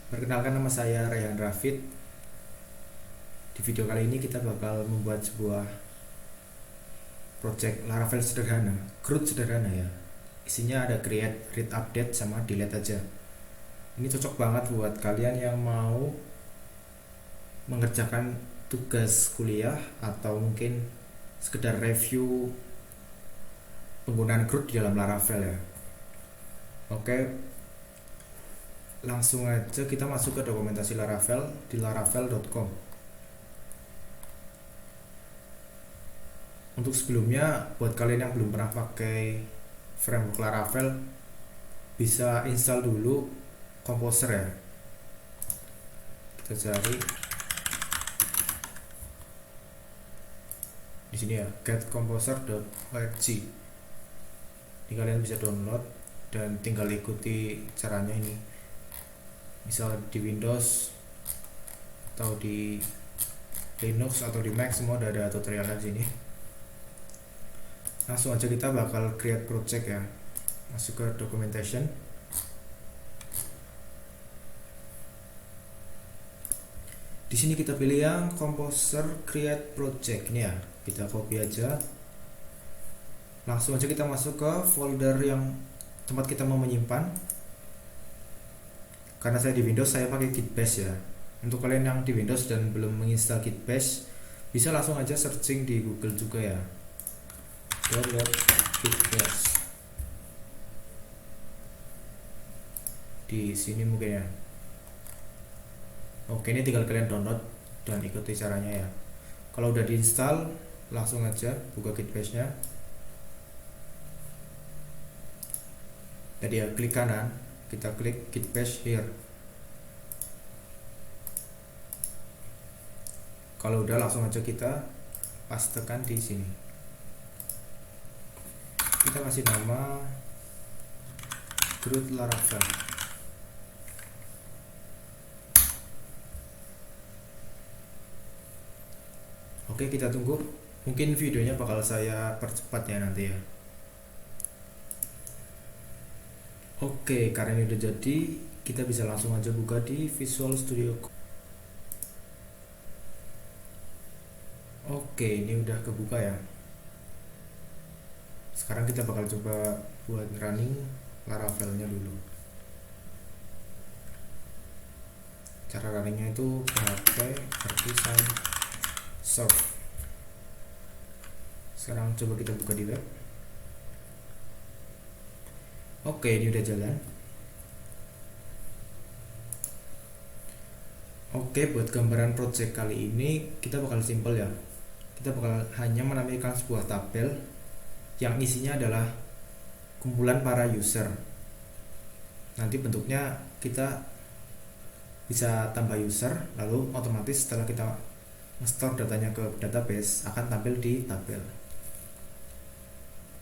Perkenalkan, nama saya Rayhan Rafid. Di video kali ini kita bakal membuat sebuah project Laravel sederhana, CRUD sederhana ya. Isinya ada create, read, update, sama delete aja. Ini cocok banget buat kalian yang mau mengerjakan tugas kuliah atau mungkin sekedar review penggunaan CRUD di dalam Laravel ya. Oke, langsung aja kita masuk ke dokumentasi Laravel di laravel.com. Untuk sebelumnya, buat kalian yang belum pernah pakai framework Laravel, bisa install dulu Composer ya. Kita cari di sini ya, getcomposer.org. Ini kalian bisa download dan tinggal ikuti caranya ini. Misal di Windows atau di Linux atau di Mac, semua udah ada tutorialnya di sini. Langsung aja kita bakal create project ya. Masuk ke documentation. Di sini kita pilih yang Composer Create Project ini ya. Kita copy aja. Langsung aja kita masuk ke folder yang tempat kita mau menyimpan. Karena saya di Windows, saya pakai Git Bash ya. Untuk kalian yang di Windows dan belum menginstal Git Bash, bisa langsung aja searching di Google juga ya. Download Git Bash. Di sini mungkin ya. Oke, ini tinggal kalian download dan ikuti caranya ya. Kalau udah diinstal, langsung aja buka Git Bash-nya. Tadi ya, klik kanan, kita klik Git Bash here. Kalau udah, langsung aja kita pastekan di sini. Kita kasih nama CRUD Laravel. Oke, kita tunggu. Mungkin videonya bakal saya percepat ya nanti ya. Oke, karena ini udah jadi, kita bisa langsung aja buka di Visual Studio Code. Oke, ini udah kebuka ya. Sekarang kita bakal coba buat running Laravelnya dulu. Cara runningnya itu pakai artisan serve. Sekarang coba kita buka di web. Oke, ini udah jalan. Oke, buat gambaran project kali ini kita bakal simple ya. Kita bakal hanya menampilkan sebuah tabel yang isinya adalah kumpulan para user. Nanti bentuknya kita bisa tambah user, lalu otomatis setelah kita nge-store datanya ke database akan tampil di tabel.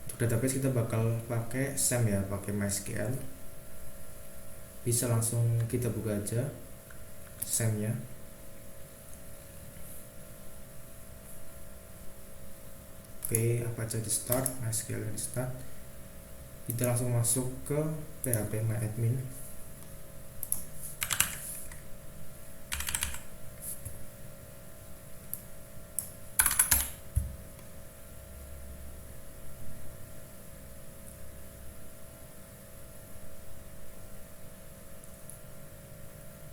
Untuk database kita bakal pakai SAM ya, pakai MySQL. Bisa langsung kita buka aja SAM-nya. Oke, apa aja di start, MySQL di start. Kita langsung masuk ke PHP MyAdmin.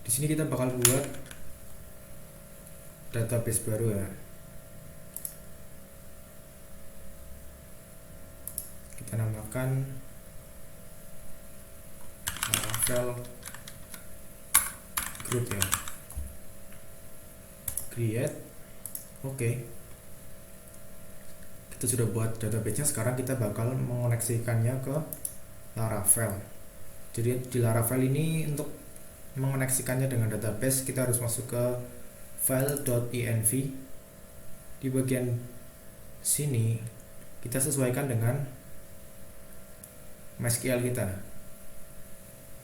Di sini kita bakal buat database baru ya. Kita namakan Laravel CRUD ya. Create. Oke. Kita sudah buat database-nya, sekarang kita bakal mengoneksikannya ke Laravel. Jadi di Laravel ini untuk mengoneksikannya dengan database, kita harus masuk ke file.env. Di bagian sini kita sesuaikan dengan MySQL kita.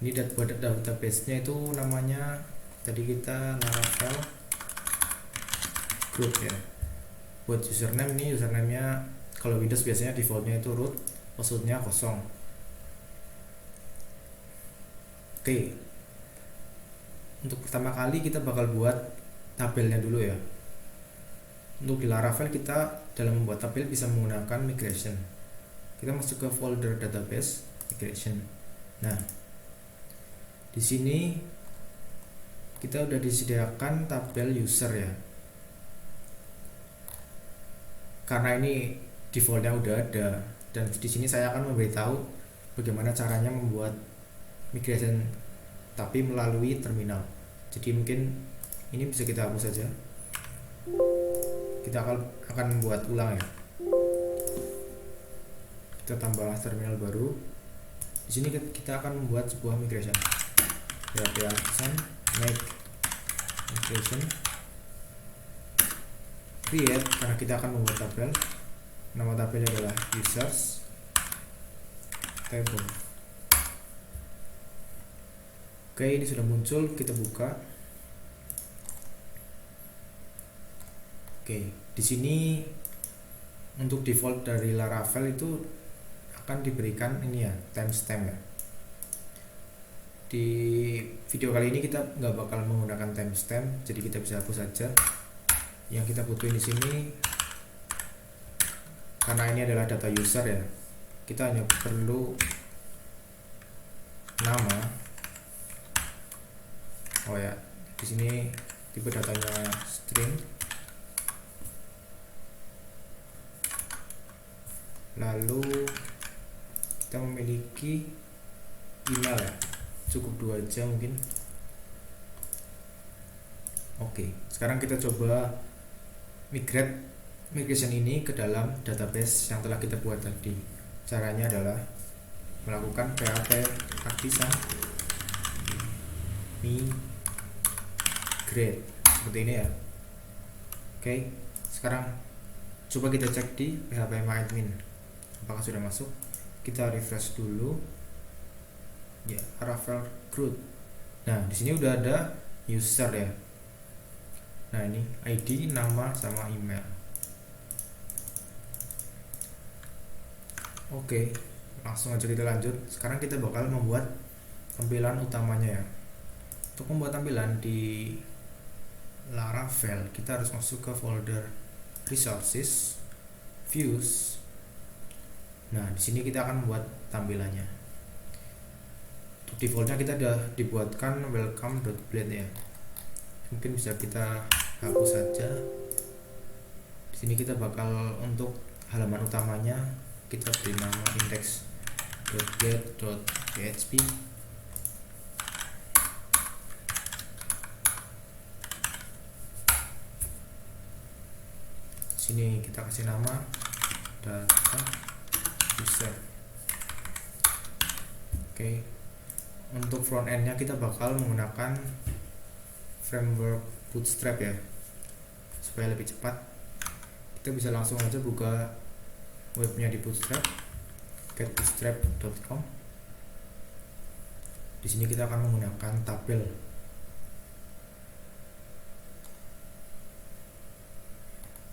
Ini buat database-nya itu namanya tadi kita Laravel CRUD ya. Buat username, ini username-nya kalau Windows biasanya defaultnya itu root, passwordnya kosong. Oke, untuk pertama kali kita bakal buat tabelnya dulu ya. Untuk di Laravel kita dalam membuat tabel bisa menggunakan migration. Kita masuk ke folder database migration. Nah, di sini kita udah disediakan tabel user ya. Karena ini defaultnya udah ada, dan di sini saya akan memberitahu bagaimana caranya membuat migration tapi melalui terminal. Jadi mungkin ini bisa kita hapus saja. Kita akan membuat ulang ya. Kita tambah terminal baru. Di sini kita akan membuat sebuah migration. PHP make migration create, karena kita akan membuat tabel. Nama tabelnya adalah users table. Oke, ini sudah muncul, kita buka. Oke, di sini untuk default dari Laravel itu akan diberikan ini ya, timestamp ya. Di video kali ini kita nggak bakal menggunakan timestamp, jadi kita bisa hapus saja. Yang kita butuhin di sini, karena ini adalah data user ya, kita hanya perlu nama. Oh ya, di sini tipe datanya string. Lalu kita memiliki email ya, cukup 2 aja mungkin. Oke, sekarang kita coba migration ini ke dalam database yang telah kita buat tadi. Caranya adalah melakukan php artisan migrate seperti ini ya. Oke, sekarang coba kita cek di php-myadmin apakah sudah masuk. Kita refresh dulu ya, Laravel root. Nah, di sini udah ada user ya. Nah, ini ID, nama, sama email. Oke, langsung aja kita lanjut. Sekarang kita bakal membuat tampilan utamanya ya. Untuk membuat tampilan di Laravel, kita harus masuk ke folder resources, views. Nah, di sini kita akan membuat tampilannya. Untuk defaultnya kita sudah dibuatkan welcome.blade ya. Mungkin bisa kita hapus saja. Di sini kita bakal untuk halaman utamanya kita beri nama index.get.php. Sini kita kasih nama data user. Oke, untuk front endnya kita bakal menggunakan framework Bootstrap ya, supaya lebih cepat. Kita bisa langsung aja buka webnya di Bootstrap, getbootstrap.com. Di sini kita akan menggunakan tabel.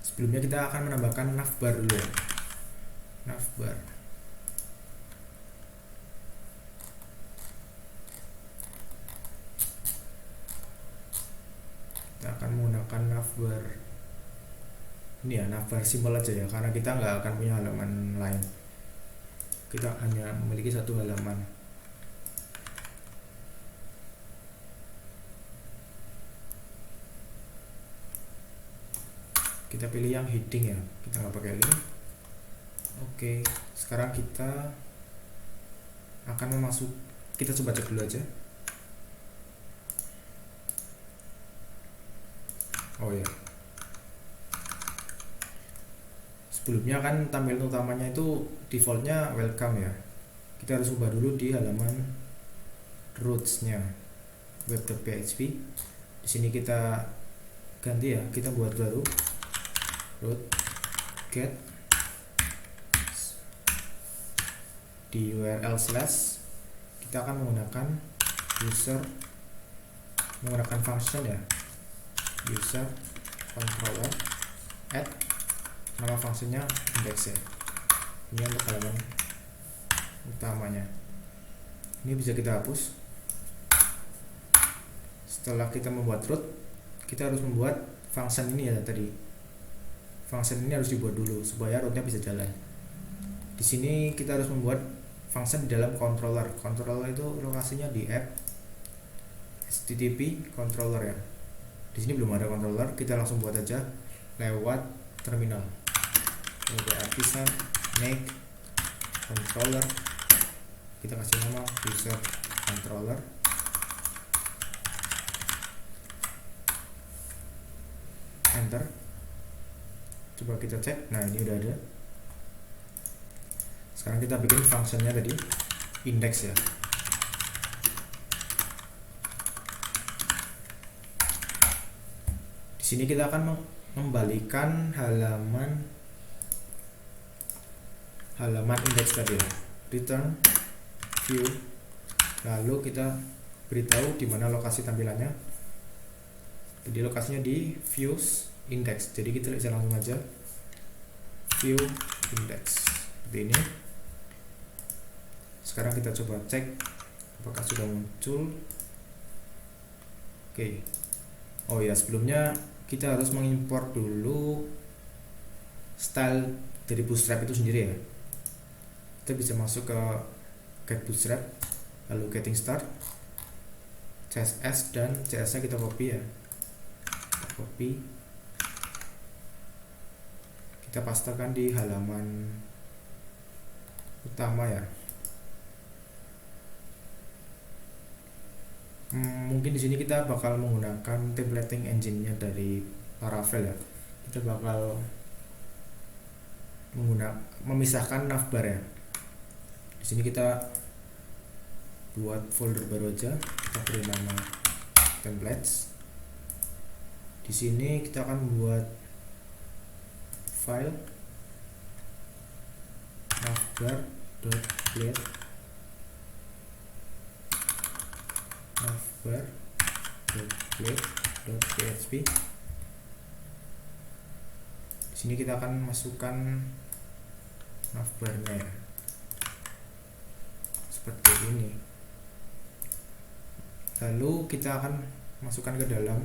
Sebelumnya kita akan menambahkan navbar dulu ya. Navbar. Kita akan menggunakan navbar. Ini ya, navbar simpel aja ya, karena kita nggak akan punya halaman lain. Kita hanya memiliki satu halaman. Kita pilih yang heading ya, kita nggak pakai link. Oke, sekarang kita akan kita coba cek dulu aja. Oh ya, sebelumnya kan tampilan utamanya itu defaultnya welcome ya. Kita harus ubah dulu di halaman rootsnya web.php. Di sini kita ganti ya, kita buat baru root get di URL slash. Kita akan menggunakan menggunakan function ya, user controller add, nama fungsinya index ya. Ini untuk halaman utamanya. Ini bisa kita hapus Setelah kita membuat root, kita harus membuat function ini ya tadi. Function ini harus dibuat dulu supaya rootnya bisa jalan. Di sini kita harus membuat function di dalam controller. Controller itu lokasinya di app http controller ya. Di sini belum ada controller, kita langsung buat aja lewat terminal. Udah artisan make controller, kita kasih nama user controller. Enter. Coba kita cek. Nah, ini udah ada. Sekarang kita bikin fungsinya tadi index ya. Di sini kita akan mengembalikan halaman index tadi ya. Return view. Lalu kita beritahu di mana lokasi tampilannya. Jadi lokasinya di views index. Jadi kita bisa langsung aja view index seperti ini. Sekarang kita coba cek apakah sudah muncul. Oke. Oh ya, sebelumnya kita harus mengimport dulu style dari Bootstrap itu sendiri ya. Kita bisa masuk ke get Bootstrap, lalu getting start, CSS dan CSS nya kita copy ya. Copy, kita pastekan di halaman utama ya. Mungkin di sini kita bakal menggunakan templating engine-nya dari Laravel ya. Kita bakal memisahkan navbar ya. Di sini kita buat folder baru aja, kita beri nama templates. Di sini kita akan membuat file navbar.plate.php. Di sini kita akan masukkan navbarnya ya. Seperti ini. Lalu kita akan masukkan ke dalam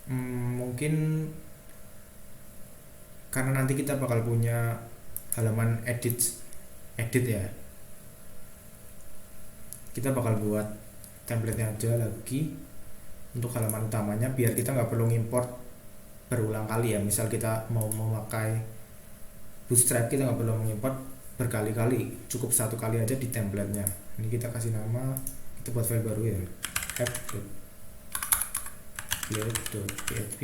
mungkin karena nanti kita bakal punya halaman edit ya, kita bakal buat template-nya aja lagi untuk halaman utamanya biar kita nggak perlu import berulang kali ya. Misal kita mau memakai Bootstrap, kita nggak perlu mengimport berkali-kali, cukup satu kali aja di template-nya. Ini kita kasih nama, kita buat file baru ya, app.plate.php.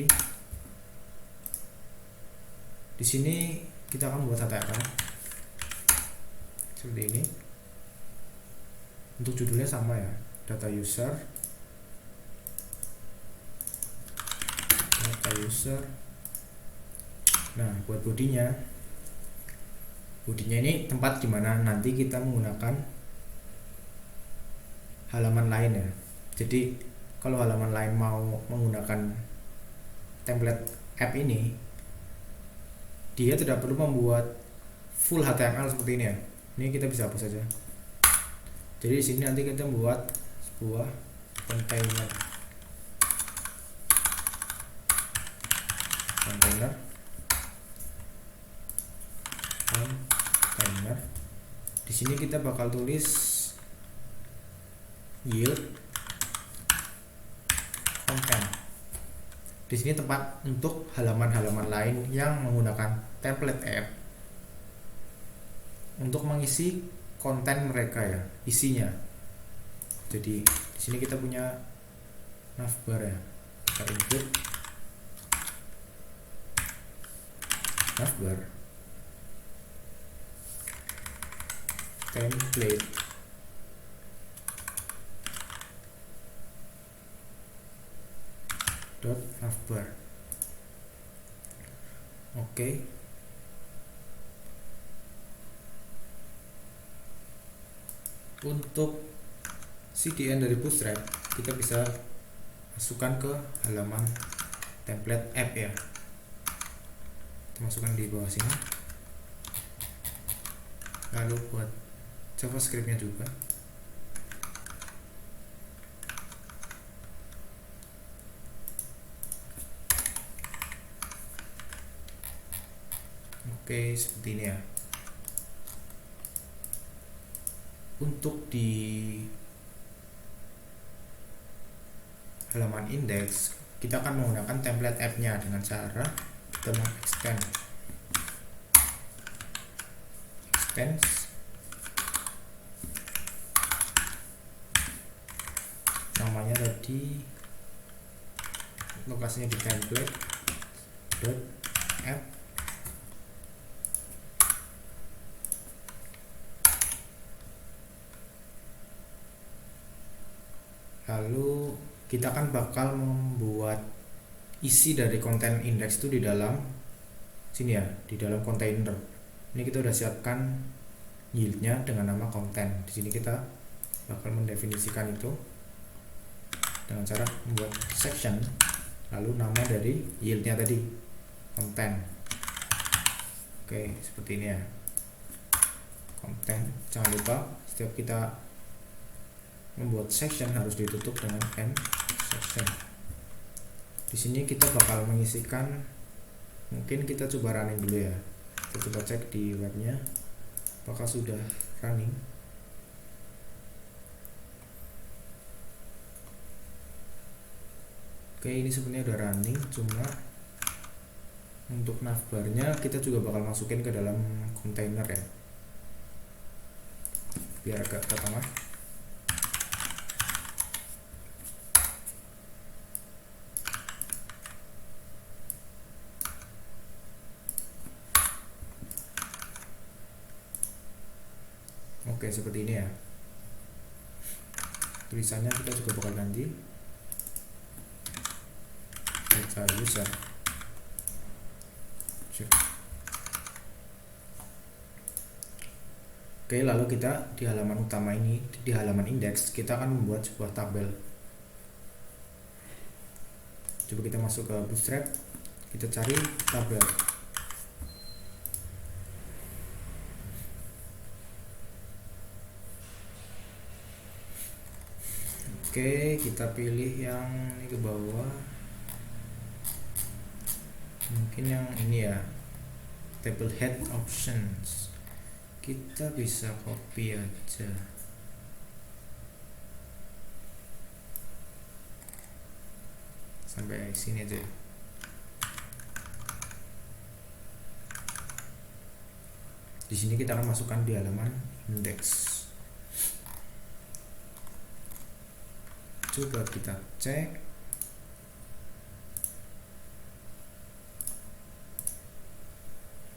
Di sini kita akan membuat HTML seperti ini. Untuk judulnya sama ya, data user. Nah, buat bodinya ini tempat dimana nanti kita menggunakan halaman lain ya. Jadi kalau halaman lain mau menggunakan template app ini, dia tidak perlu membuat full HTML seperti ini ya. Ini kita bisa hapus saja. Jadi di sini nanti kita membuat sebuah container. Di sini kita bakal tulis yield content. Di sini tempat untuk halaman-halaman lain yang menggunakan template app untuk mengisi konten mereka ya, isinya. Jadi di sini kita punya navbar ya. Kita input navbar template .navbar. Oke. Untuk CDN dari Bootstrap kita bisa masukkan ke halaman template app ya. Kita masukkan di bawah sini. Lalu buat JavaScript-nya juga. Oke, seperti ini ya. Untuk di halaman indeks kita akan menggunakan template app-nya dengan cara kita expand namanya tadi, lokasinya di template app. Lalu kita kan bakal membuat isi dari konten indeks itu di dalam sini ya, di dalam kontainer. Ini kita udah siapkan yieldnya dengan nama konten. Di sini kita bakal mendefinisikan itu dengan cara membuat section, lalu nama dari yieldnya tadi konten. Oke, seperti ini ya, konten. Jangan lupa setiap kita membuat section harus ditutup dengan end section. Di sini kita bakal mengisikan, mungkin kita coba running dulu ya. Kita coba cek di webnya apakah sudah running. Oke, ini sebenarnya udah running, cuma untuk navbarnya kita juga bakal masukin ke dalam kontainer ya, biar agak ke tengah. Oke, seperti ini ya. Tulisannya kita juga bakal ganti data user. Oke, lalu kita di halaman utama ini, di halaman indeks, kita akan membuat sebuah tabel. Coba kita masuk ke Bootstrap, kita cari tabel. Oke, kita pilih yang ini ke bawah, mungkin yang ini ya, table head options. Kita bisa copy aja sampai sini aja. Di sini kita akan masukkan di halaman indeks. Coba kita cek.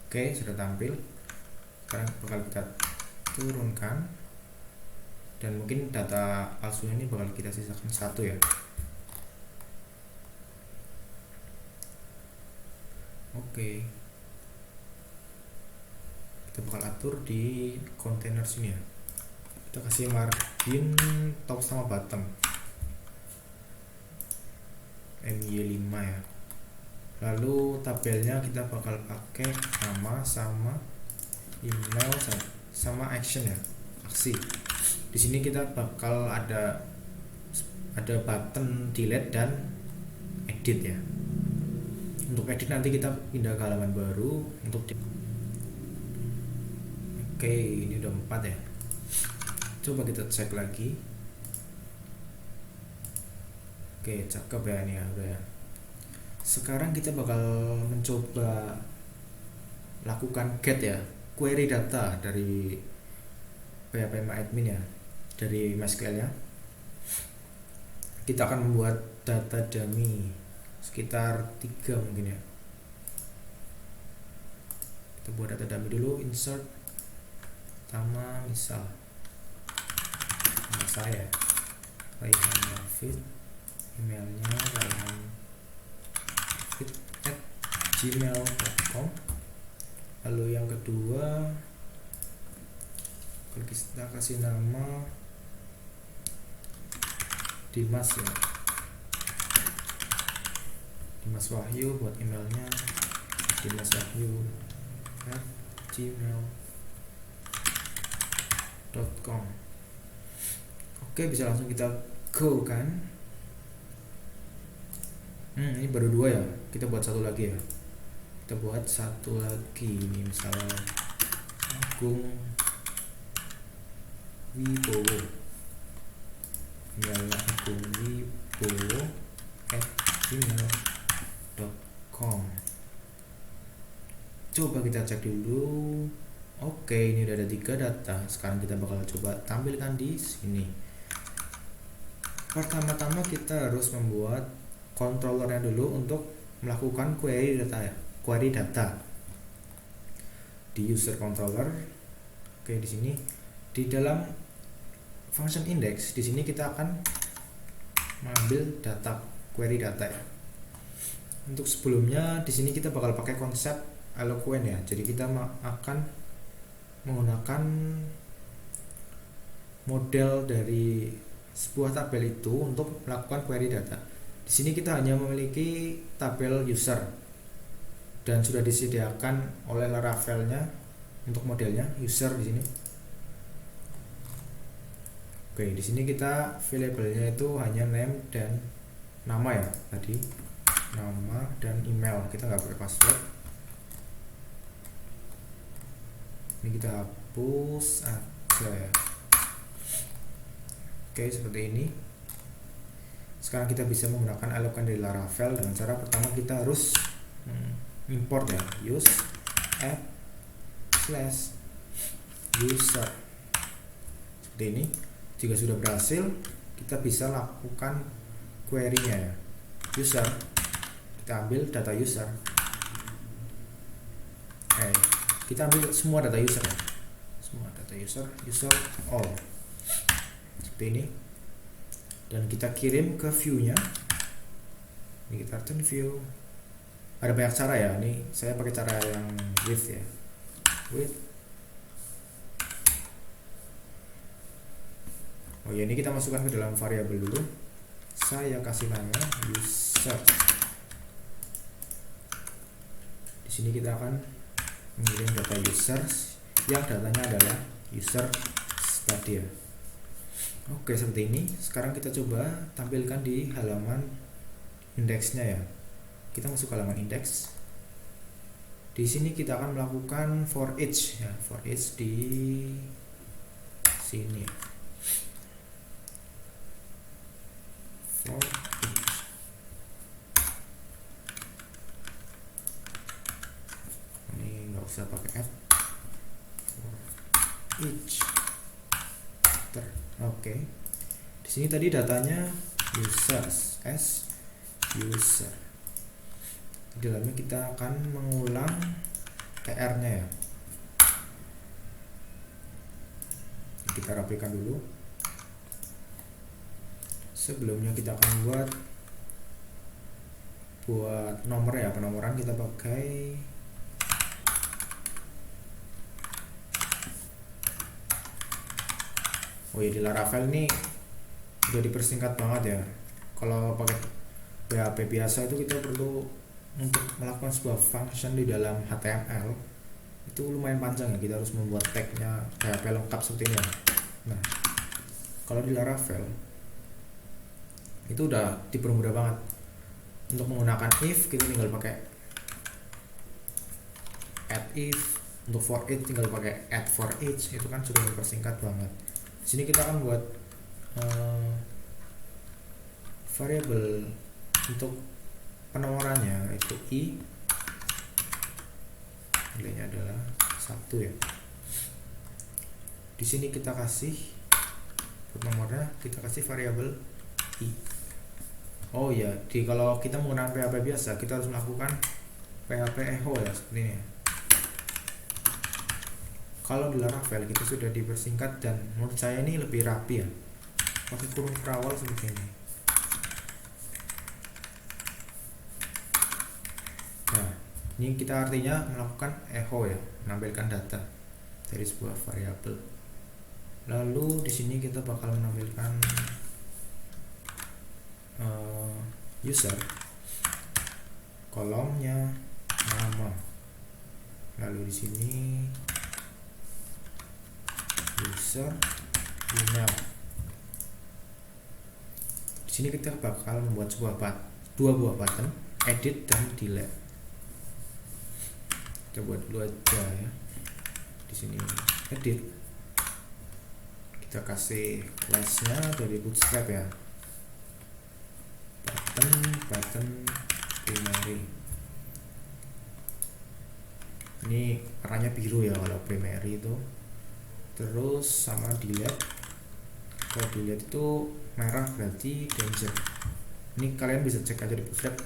Oke, sudah tampil. Sekarang bakal kita turunkan, dan mungkin data palsunya ini bakal kita sisakan satu ya. Oke, kita bakal atur di kontainer sini ya. Kita kasih margin top sama bottom MY5 ya. Lalu tabelnya kita bakal pakai nama sama email sama action ya, aksi. Di sini kita bakal ada button delete dan edit ya. Untuk edit nanti kita pindah ke halaman baru. Oke, ini udah 4 ya. Coba kita cek lagi. Oke, cakep ya ini ya, udah ya. Sekarang kita bakal mencoba lakukan get ya, query data dari PHPMyAdmin ya, dari MySQL ya. Kita akan membuat data dummy sekitar 3 mungkin ya. Kita buat data dummy dulu, insert pertama misal nama saya Raihan David, emailnya raihandavid@gmail.com. Lalu yang kedua kita kasih nama Dimas ya, Dimas Wahyu, buat emailnya dimaswahyu@gmail.com. Oke, bisa langsung kita go kan. Ini baru 2 ya, kita buat satu lagi ya. kita buat satu lagi ini, misalnya Agung Wibowo, emailnya Agung Wibowo @gmail.com. Coba kita cek dulu. Oke, ini udah ada 3 data. Sekarang kita bakal coba tampilkan di sini. Pertama-tama kita harus membuat controllernya dulu untuk melakukan query data ya. Query data di user controller. Oke, di sini di dalam function index, di sini kita akan mengambil data, query data ya. Untuk sebelumnya di sini kita bakal pakai konsep eloquent ya. Jadi kita akan menggunakan model dari sebuah tabel itu untuk melakukan query data. Di sini kita hanya memiliki tabel user dan sudah disediakan oleh Laravel-nya untuk modelnya user di sini. Oke, di sini kita variable-nya itu hanya name dan nama ya, tadi nama dan email. Kita nggak pakai password. Ini kita hapus aja ya. Oke, seperti ini. Sekarang kita bisa menggunakan eloquent dari Laravel dengan cara pertama kita harus import ya, use app/user seperti ini. Jika sudah berhasil, kita bisa lakukan query-nya ya. User, kita ambil data user. Kita ambil semua data user ya, semua data user all seperti ini, dan kita kirim ke view-nya. Ini kita return view. Ada banyak cara ya, ini saya pakai cara yang with ya, with. Oh ya, ini kita masukkan ke dalam variabel dulu. Saya kasih nama user. Di sini kita akan mengirim data users yang datanya adalah user tadi ya. Oke, seperti ini. Sekarang kita coba tampilkan di halaman indeksnya ya. Kita masuk ke halaman indeks. Di sini kita akan melakukan for each ya, for each di sini. For each. Ini nggak usah pakai add. For each. Oke. Di sini tadi datanya users as user. Di dalamnya kita akan mengulang tr-nya ya. Kita rapikan dulu. Sebelumnya kita akan buat nomor ya, penomoran kita pakai di Laravel ini udah dipersingkat banget ya. Kalau pakai PHP biasa itu kita perlu untuk melakukan sebuah function di dalam HTML itu lumayan panjang ya. Kita harus membuat tag-nya PHP lengkap seperti ini. Nah, kalau di Laravel itu udah dipermudah banget. Untuk menggunakan if kita tinggal pakai add if, untuk for each tinggal pakai add for each, itu kan sudah dipersingkat banget. Di sini kita akan buat variabel untuk penomorannya itu i, nilainya adalah 1 ya. Di sini kita kasih nomornya, kita kasih variabel i. Oh ya, kalau kita menggunakan PHP biasa kita harus melakukan PHP echo ya, seperti ini. Kalau di Laravel kita sudah dipersingkat dan menurut saya ini lebih rapi ya, pakai kurung terawal seperti ini. Nah, ini kita artinya melakukan echo ya, menampilkan data dari sebuah variabel. Lalu di sini kita bakal menampilkan user, kolomnya nama, lalu di sini user email. Di sini kita bakal membuat dua buah button, edit dan delete. kita buat dulu aja ya. Di sini edit, kita kasih class-nya dari Bootstrap ya, button primary. Ini warnanya biru ya kalau primary itu. Terus sama delete, kalau delete itu merah berarti danger. Ini kalian bisa cek aja di Bootstrap.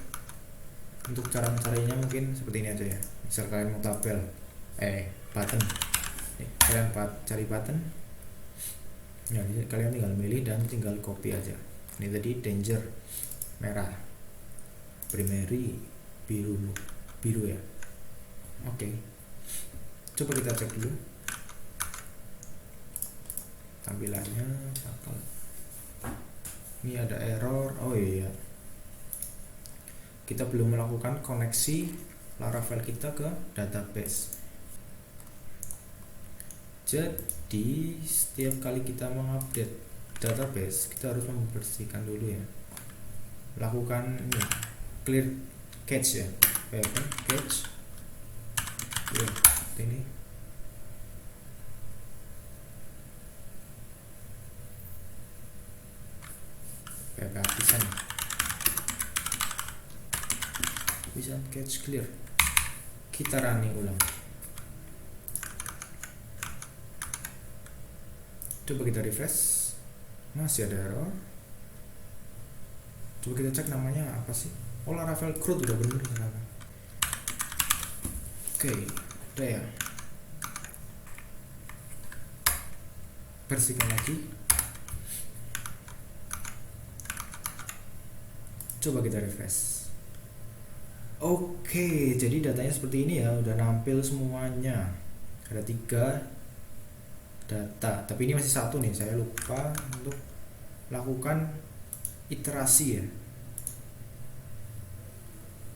Untuk cara mencarinya mungkin seperti ini aja ya. Misal kalian mau tabel button, kalian cari button ya, kalian tinggal milih dan tinggal copy aja. Ini tadi danger merah, primary biru ya. Oke, coba kita cek dulu tampilannya. Ini ada error. Oh iya, kita belum melakukan koneksi Laravel kita ke database. Jadi setiap kali kita mengupdate database, kita harus membersihkan dulu ya. Lakukan ini, clear cache ya, cache ini. Bisa cache clear. Kita running ulang. Coba kita refresh, masih ada error. Coba kita cek namanya apa sih. Oh, Laravel CRUD udah bener sekarang. Oke, udah ya. Bersihkan lagi. Coba kita refresh. Oke, jadi datanya seperti ini ya, udah nampil semuanya. Ada 3 data, tapi ini masih 1 nih, saya lupa untuk lakukan iterasi ya.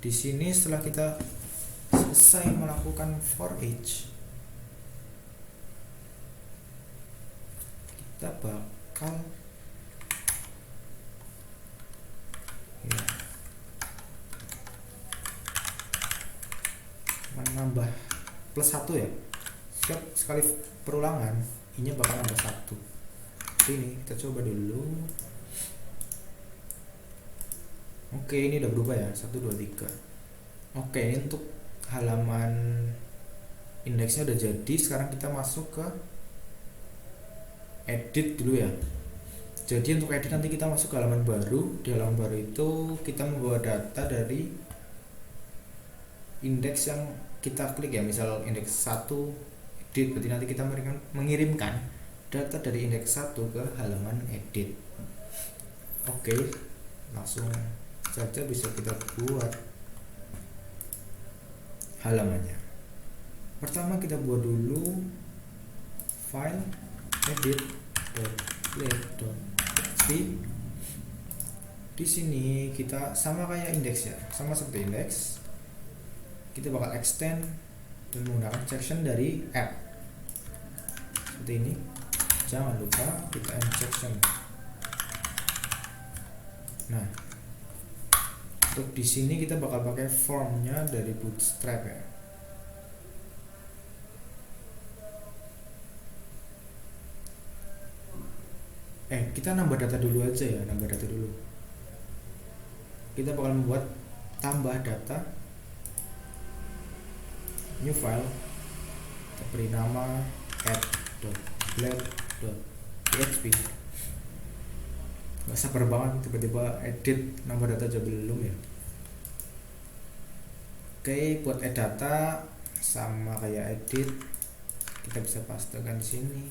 Di sini setelah kita selesai melakukan for each, kita bakal ya, menambah plus 1 ya. Setiap sekali perulangan ini bakal nambah 1. Ini kita coba dulu. Oke, ini udah berubah ya, 1 2 3. Oke, ini untuk halaman indeksnya udah jadi. Sekarang kita masuk ke edit dulu ya. Jadi untuk edit nanti kita masuk ke halaman baru. Di halaman baru itu kita membawa data dari indeks yang kita klik ya. Misal indeks 1 edit, berarti nanti kita mengirimkan data dari indeks 1 ke halaman edit. Oke, langsung saja bisa kita buat halamannya. Pertama kita buat dulu file edit.play.php. Di sini kita sama kayak indeks ya, sama seperti indeks. Kita bakal extend dan menggunakan section dari app seperti ini. Jangan lupa kita add section. Nah, untuk di sini kita bakal pakai formnya dari Bootstrap ya. Kita nambah data dulu aja ya, Kita bakal membuat tambah data, new file, kita beri nama add.blade.php. Nggak sabar banget tiba-tiba edit nambah data aja belum ya. Oke, buat add data sama kayak edit, kita bisa pastekan di sini.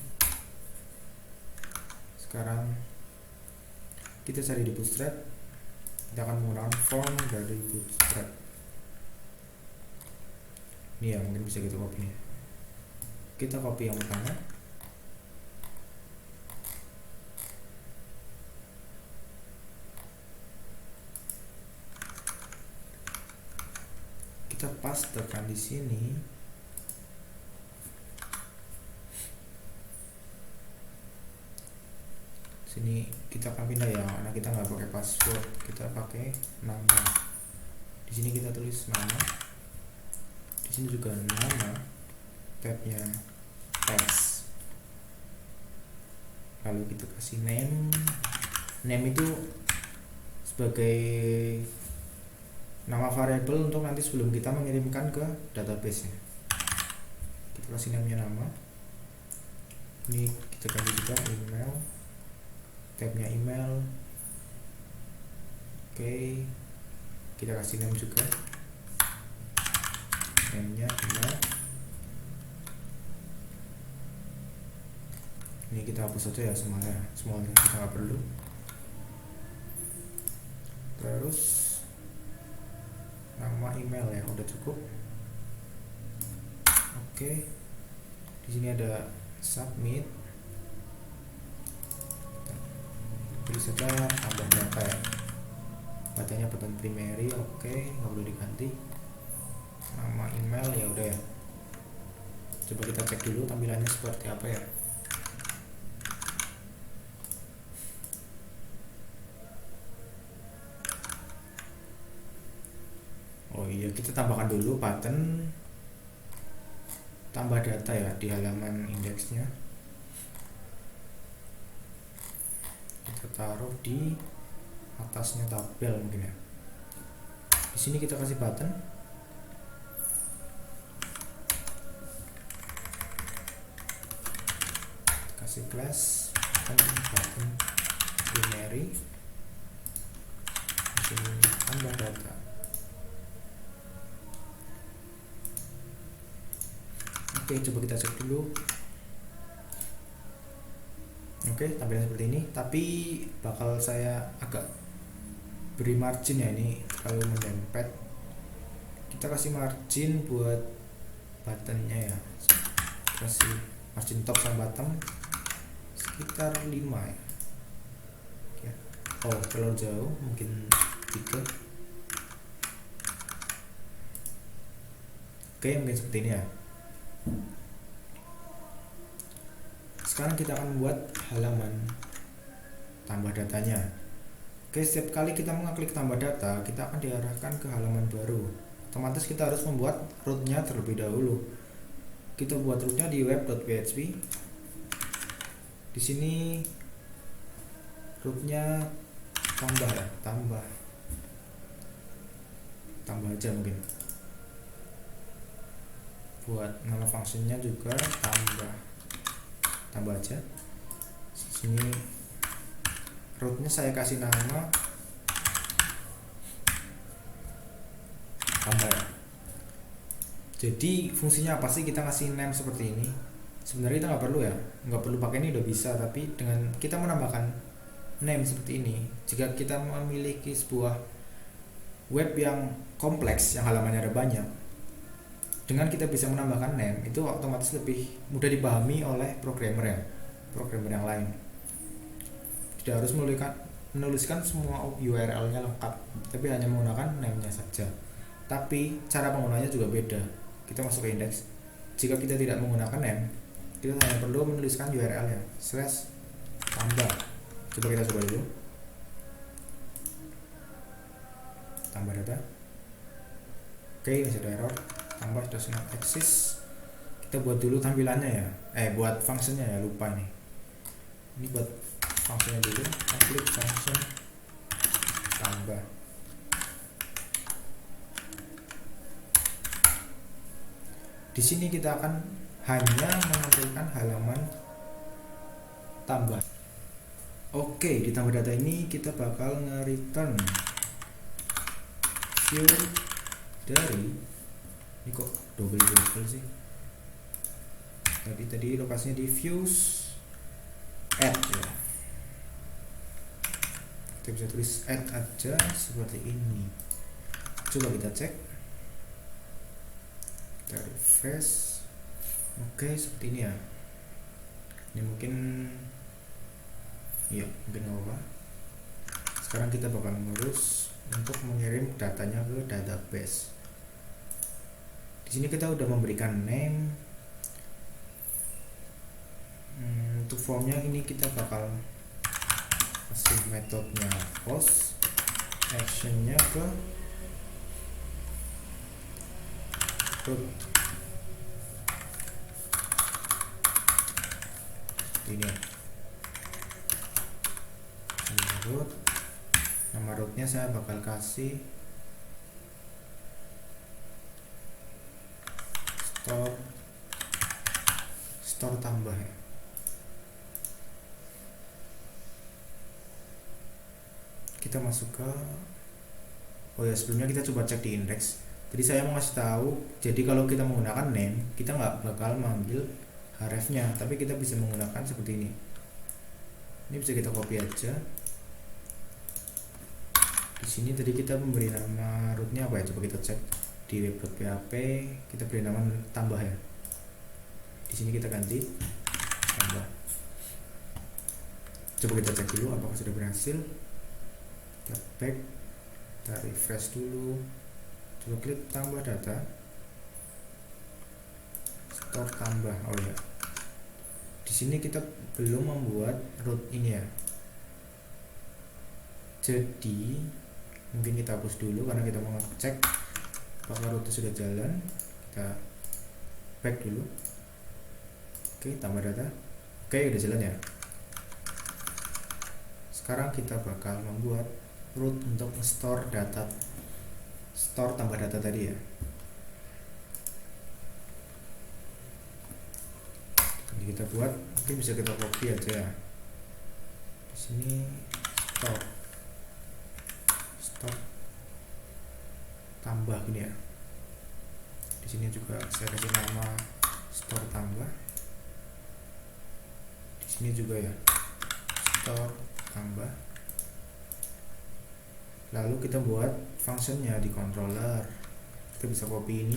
Sekarang kita cari di Bootstrap, kita akan menggunakan form dari Bootstrap. Ini ya, mungkin bisa kita copy. Kita copy yang pertama, kita pastekan di sini. Sini kita akan pindah ya, karena kita nggak pakai password, kita pakai nama. Di sini kita tulis nama, Di sini juga nama, tabnya text, lalu kita kasih name. Name itu sebagai nama variabel untuk nanti sebelum kita mengirimkan ke database nya. Kita kasih namanya nama. Ini kita ganti juga email, tabnya email. Oke, kita kasih name juga, name-nya email. Ini kita hapus saja ya semuanya kita nggak perlu. Terus nama email ya udah cukup. Oke, di sini ada submit, pilih saja tambah data ya, batanya button primary. Oke, nggak perlu diganti. Nama email ya udah ya. Coba kita cek dulu tampilannya seperti apa ya. Oh iya, kita tambahkan dulu button tambah data ya di halaman indeksnya. Kita taruh di atasnya tabel mungkin ya. Di sini kita kasih button, kasih class button primary, di sini tambah data. Oke, coba kita cek dulu. Oke, tampilan seperti ini, tapi bakal saya agak beri margin ya, ini terlalu mendempet. Kita kasih margin buat buttonnya ya, kasih margin top sama bottom sekitar 5 ya. Oh, kalau jauh mungkin 3. Oke, mungkin seperti ini ya. Sekarang kita akan membuat halaman tambah datanya. Oke, setiap kali kita mengklik tambah data, kita akan diarahkan ke halaman baru. Otomatis kita harus membuat root-nya terlebih dahulu. Kita buat root-nya di web.php. Di sini root-nya tambah ya, tambah aja mungkin. Buat nama fungsinya juga tambah aja. Sini rootnya saya kasih nama tambah ya. Jadi fungsinya apa sih kita ngasih name seperti ini? Sebenarnya kita nggak perlu ya, nggak perlu pakai ini udah bisa. Tapi dengan kita menambahkan name seperti ini, jika kita memiliki sebuah web yang kompleks, yang halamannya ada banyak, dengan kita bisa menambahkan name, itu otomatis lebih mudah dipahami oleh programmer ya, programmer yang lain. Tidak harus menuliskan semua URL-nya lengkap, tapi hanya menggunakan name-nya saja. Tapi cara penggunanya juga beda. Kita masuk ke index, jika kita tidak menggunakan name, kita hanya perlu menuliskan URL ya, /tambah. Coba kita coba dulu. Tambah data. Oke, masih ada error. Tambah does not exist. Kita buat dulu tampilannya ya, buat fungsinya ya, lupa nih. Ini buat fungsinya dulu, klik function tambah. Di sini kita akan hanya menampilkan halaman tambah. Oke, di tambah data ini kita bakal nge-return view dari, ini kok double sih. Tadi lokasinya di views add ya. Kita bisa tulis add aja seperti ini. Coba kita cek. Kita refresh. Oke, seperti ini ya. Ini mungkin nggak apa. Sekarang kita bakal ngurus untuk mengirim datanya ke database. Di sini kita udah memberikan name. Untuk formnya ini kita bakal kasih metodenya post, actionnya ke root ini ya. Ini root, nama rootnya saya bakal kasih store tambah ya. Kita masuk ke sebelumnya kita coba cek di index. Jadi saya mau kasih tahu, jadi kalau kita menggunakan name kita nggak bakal manggil href-nya, tapi kita bisa menggunakan seperti ini. Ini bisa kita copy aja. Di sini tadi kita memberi nama rootnya apa ya? Coba kita cek di web.php, kita beri nama tambah ya. Di sini kita ganti tambah. Coba kita cek dulu apakah sudah berhasil. Kita back, kita refresh dulu. Coba klik tambah data, store tambah. Oh ya, di sini kita belum membuat root ini ya. Jadi mungkin kita hapus dulu karena kita mau cek apakah root sudah jalan. Kita back dulu. Oke, tambah data. Oke, udah jalan ya. Sekarang kita bakal membuat root untuk store data, store tambah data tadi ya. Jadi kita buat, mungkin bisa kita copy aja ya. Di sini store tambah gini ya. Di sini juga saya kasih nama store tambah. Di sini juga ya, store tambah. Lalu kita buat functionnya di controller. Kita bisa copy ini.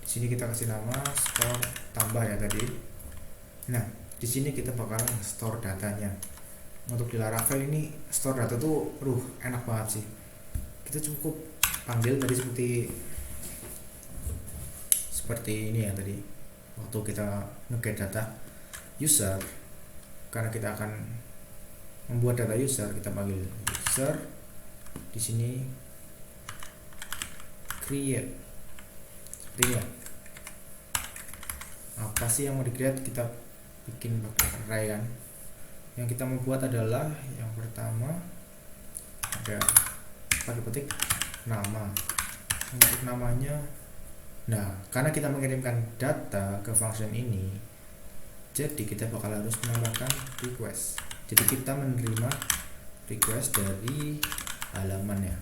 Di sini kita kasih nama store tambah ya tadi. Nah, di sini kita bakal store datanya. Untuk di Laravel ini store data tuh enak banget sih. Kita cukup panggil tadi seperti ini ya tadi. Waktu kita nge-get data user, karena kita akan membuat data user, kita panggil user. Di sini create. Seperti ini ya. Apa sih yang mau di-create? Kita bikin pakai array kan. Yang kita mau buat adalah yang pertama ada pakai petik nama. Untuk namanya, nah karena kita mengirimkan data ke function ini, jadi kita bakal harus menambahkan request. Jadi kita menerima request dari halaman ya.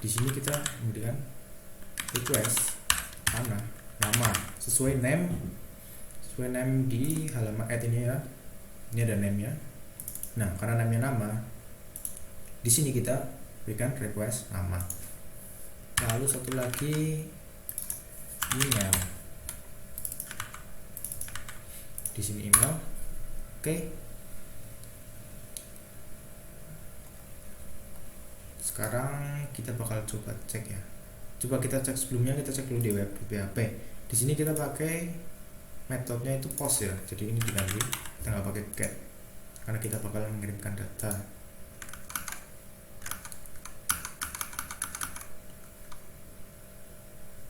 Di sini kita memberikan request mana nama sesuai name di halaman add ini ya. Ini ada name nya. Nah, karena namanya nama, di sini kita berikan request nama. Lalu satu lagi email. Di sini email. Oke. Sekarang kita bakal coba cek ya. Coba kita cek sebelumnya, kita cek dulu di web PHP. Di sini kita pakai metodenya itu post ya. Jadi ini diganti, kita nggak pakai get karena kita bakal mengirimkan data.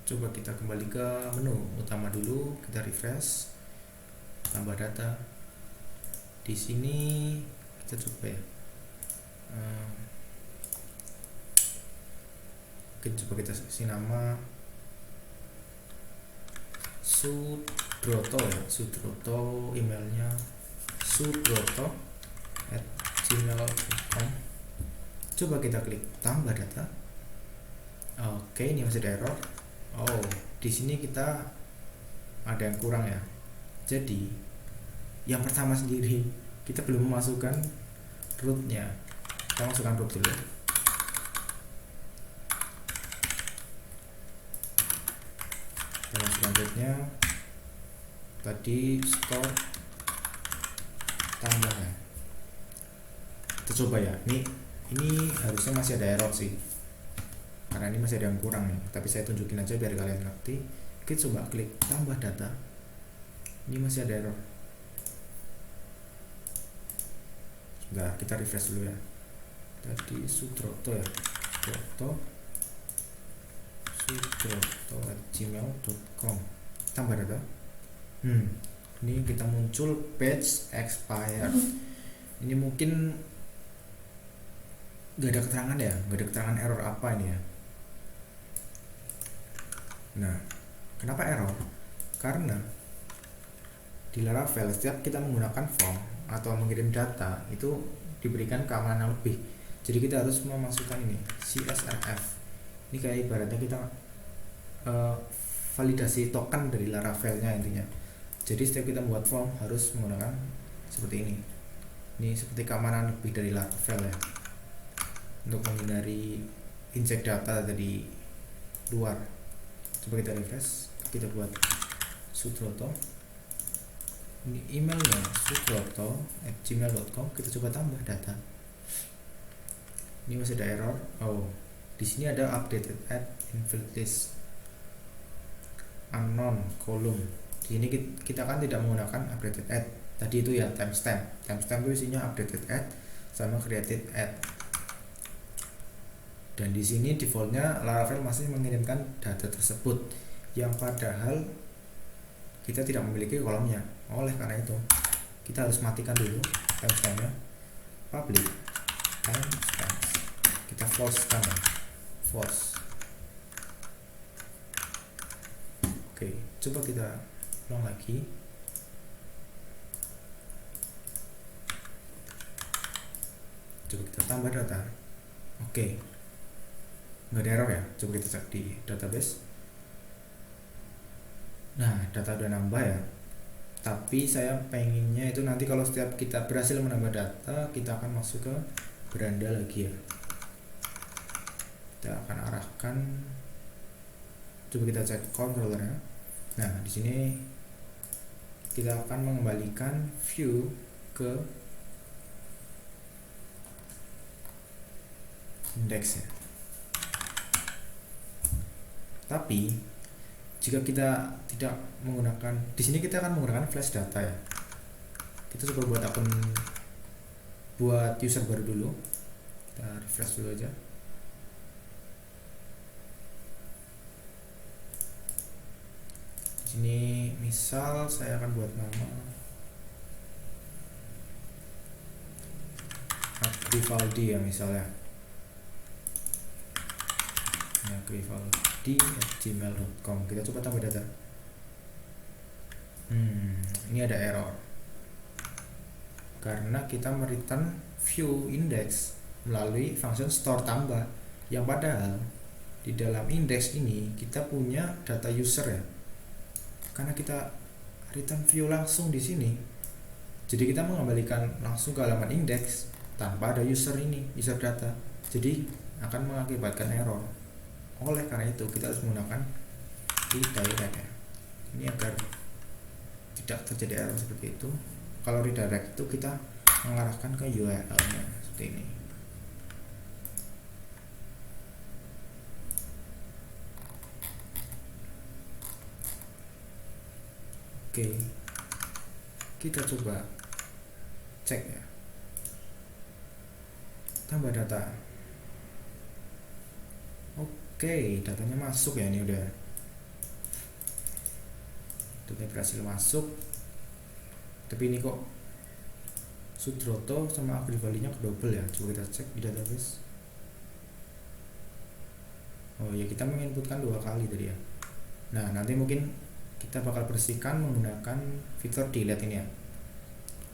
Coba kita kembali ke menu utama dulu, kita refresh, tambah data. Di sini kita coba ya. Coba kita kasih nama Sudroto ya. Sudroto, emailnya sudroto@gmail.com. Coba kita klik tambah data. Oke, ini masih ada error. Oh, di sini kita ada yang kurang ya. Jadi yang pertama sendiri kita belum memasukkan rootnya. Kita masukkan root dulu. Selanjutnya tadi store tambah ya. Kita coba ya. Ini harusnya masih ada error sih, karena ini masih ada yang kurang nih. Tapi saya tunjukin aja biar kalian ngerti. Kita coba klik tambah data. Ini masih ada error. Sebentar, kita refresh dulu ya. Tadi Sudroto ya. sudroto@gmail.com, tambah data. Ini kita muncul page expired. Ini mungkin nggak ada keterangan ya, nggak ada keterangan error apa ini ya. Nah, kenapa error? Karena di Laravel setiap kita menggunakan form atau mengirim data itu diberikan keamanan lebih. Jadi kita harus memasukkan ini CSRF. Ini kayak ibaratnya kita validasi token dari Laravelnya intinya. Jadi setiap kita membuat form harus menggunakan seperti ini. Ini seperti keamanan lebih dari Laravel ya, untuk menghindari inject data dari luar. Coba kita refresh, kita buat Sudroto. Ini emailnya sudroto@gmail.com. Kita coba tambah data. Ini masih ada error. Oh, di sini ada updated at invalid list unknown column. Di sini kita kan tidak menggunakan updated at. Tadi itu ya timestamp. Timestamp itu isinya updated at sama created at. Dan di sini defaultnya Laravel masih mengirimkan data tersebut, yang padahal kita tidak memiliki kolomnya. Oleh karena itu kita harus matikan dulu timestampnya, public timestamp. Kita false kan ya, false. Oke, coba kita ulang lagi. Coba kita tambah data. Oke, nggak ada error ya. Coba kita cek di database. Nah, data udah nambah ya, tapi saya pengennya itu nanti kalau setiap kita berhasil menambah data, kita akan masuk ke beranda lagi ya. Kita akan arahkan, coba kita cek controllernya. Nah, di sini kita akan mengembalikan view ke index ya. Tapi jika kita tidak menggunakan, di sini kita akan menggunakan flash data ya. Kita coba buat akun, buat user baru dulu. Kita refresh dulu aja. Di sini misal saya akan buat nama Grivaldi ya misalnya. Ya, Grivaldi@gmail.com. Kita coba tambah data. Ini ada error karena kita mereturn view index melalui function store tambah, yang padahal di dalam index ini kita punya data user ya. Karena kita return view langsung di sini, jadi kita mengembalikan langsung ke halaman index tanpa ada user ini, user data. Jadi akan mengakibatkan error. Oleh karena itu kita harus menggunakan redirect ya. Ini agar tidak terjadi error seperti itu. Kalau redirect itu kita mengarahkan ke URL-nya seperti ini. Oke, kita coba cek ya, tambah data. Oke, datanya masuk ya, ini udah berhasil masuk. Tapi ini kok Sudroto sama Grivaldi-nya kedouble ya. Coba kita cek di database. Oh ya, kita menginputkan 2 kali tadi ya. Nah, nanti mungkin kita bakal bersihkan menggunakan fitur delete ini ya.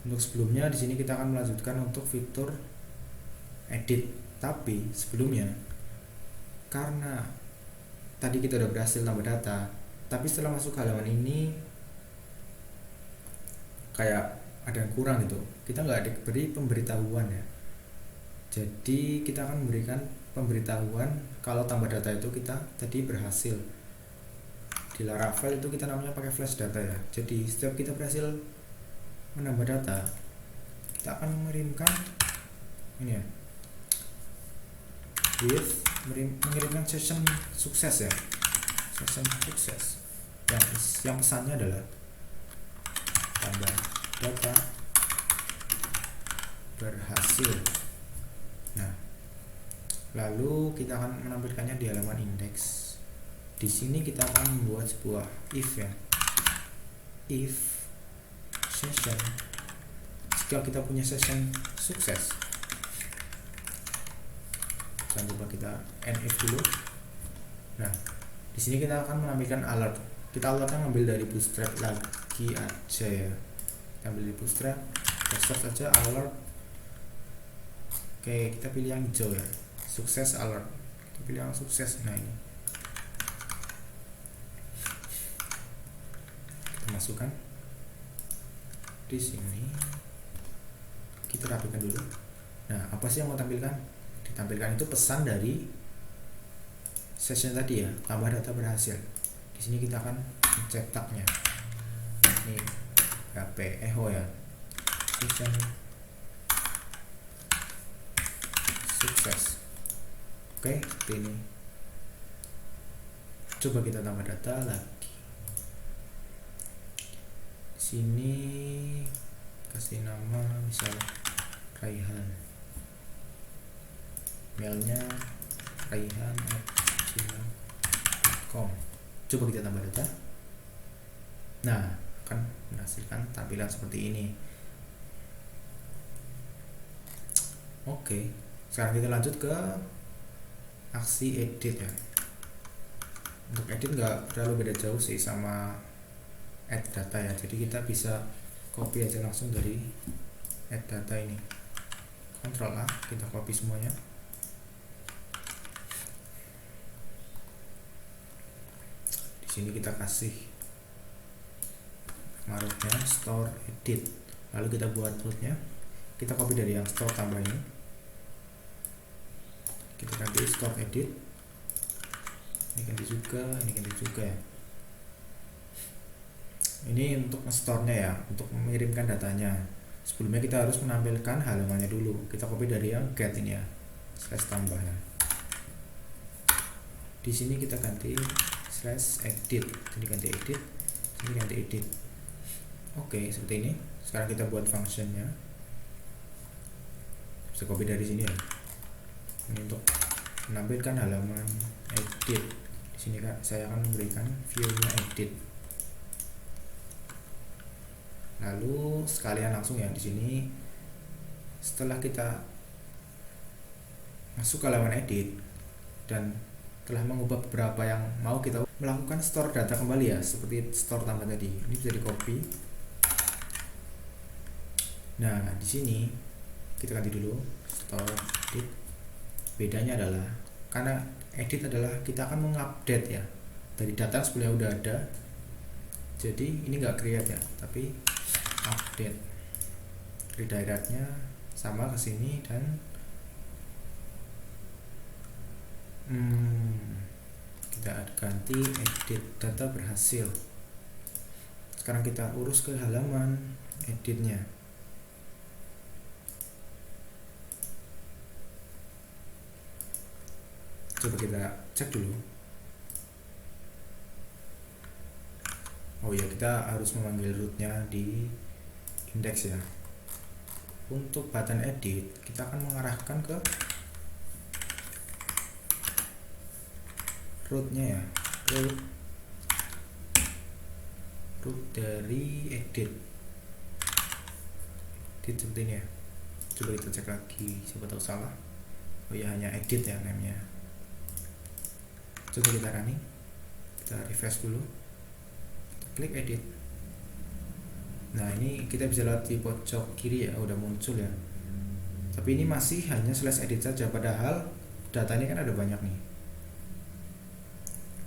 Untuk sebelumnya di sini kita akan melanjutkan untuk fitur edit. Tapi sebelumnya, karena tadi kita udah berhasil tambah data, tapi setelah masuk ke halaman ini kayak ada yang kurang gitu. Kita nggak diberi pemberitahuan ya. Jadi kita akan memberikan pemberitahuan kalau tambah data itu kita tadi berhasil. Di Laravel itu kita namanya pakai flash data ya. Jadi setiap kita berhasil menambah data, kita akan mengirimkan ini ya, mengirimkan session sukses ya, session sukses yang pesannya adalah tambah data berhasil. Nah, lalu kita akan menampilkannya di halaman index. Di sini kita akan membuat sebuah if ya. If session, jika kita punya session sukses, jangan lupa kita NF dulu. Nah, di sini kita akan menampilkan alert. Kita alertnya ngambil dari Bootstrap lagi aja ya. Kita ambil di Bootstrap, kita search aja alert. Oke, kita pilih yang hijau ya, sukses alert. Kita pilih yang sukses. Nah, ini kita masukkan di sini. Kita rapikan dulu. Nah, apa sih yang mau tampilkan? Ditampilkan itu pesan dari session tadi ya, tambah data berhasil. Di sini kita akan mencetaknya. Ini HP echo ya. Session sukses. Oke, seperti ini. Coba kita tambah data lagi. Di sini kasih nama misal Raihan. Mailnya raihan@gmail.com. Coba kita tambah data. Nah, akan menghasilkan tampilan seperti ini. Oke, sekarang kita lanjut ke aksi edit ya. Untuk edit nggak terlalu beda jauh sih sama add data ya. Jadi kita bisa copy aja langsung dari add data ini. Ctrl A, kita copy semuanya. Sini kita kasih rootnya store edit, lalu kita buat rootnya, kita copy dari yang store tambah ini, kita ganti store edit, ini ganti juga ya. Ini untuk store-nya ya, untuk mengirimkan datanya. Sebelumnya kita harus menampilkan halamannya dulu. Kita copy dari yang get ini ya, slash tambah ya. Di sini kita ganti slash edit, jadi ganti edit, ini ganti edit. Oke, seperti ini. Sekarang kita buat functionnya, bisa copy dari sini ya. Ini untuk menampilkan halaman edit. Di sini Kak, saya akan memberikan view-nya edit. Lalu sekalian langsung ya di sini. Setelah kita masuk ke halaman edit dan telah mengubah beberapa yang mau kita melakukan store data kembali ya, seperti store tambah tadi. Ini bisa di copy. Nah, di sini kita ganti dulu store edit. Bedanya adalah karena edit adalah kita akan mengupdate ya dari data sebelumnya udah ada. Jadi ini enggak create ya, tapi update. Redirectnya sama ke sini dan kita ganti edit data berhasil. Sekarang kita urus ke halaman editnya. Coba kita cek dulu. Oh ya, kita harus memanggil rootnya di index ya. Untuk button edit kita akan mengarahkan ke rootnya ya, root dari edit seperti ini ya. Coba kita cek lagi, siapa tahu salah. Oh ya, hanya edit ya namanya. Coba kita running, kita refresh dulu, kita klik edit. Nah, ini kita bisa lihat di pojok kiri ya, udah muncul ya. Tapi ini masih hanya slash edit saja, padahal data ini kan ada banyak nih.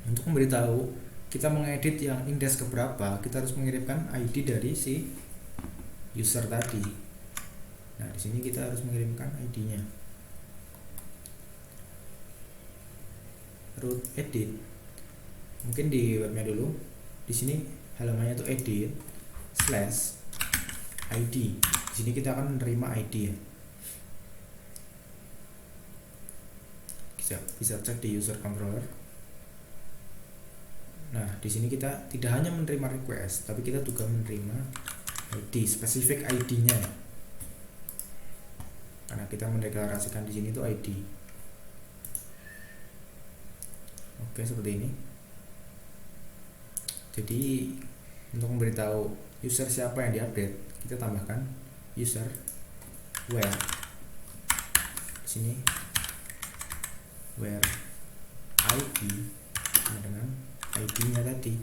Untuk memberitahu kita mengedit yang index keberapa, kita harus mengirimkan ID dari si user tadi. Nah, di sini kita harus mengirimkan ID-nya. Root edit. Mungkin di webnya dulu. Di sini halamannya itu edit slash ID. Di sini kita akan menerima ID ya. Bisa cek di user controller. Nah, di sini kita tidak hanya menerima request, tapi kita juga menerima ID, spesifik ID-nya ya. Karena kita mendeklarasikan di sini itu ID. Oke, seperti ini. Jadi untuk memberitahu user siapa yang diupdate, kita tambahkan user where di sini, where ID sama dengan ID-nya tadi.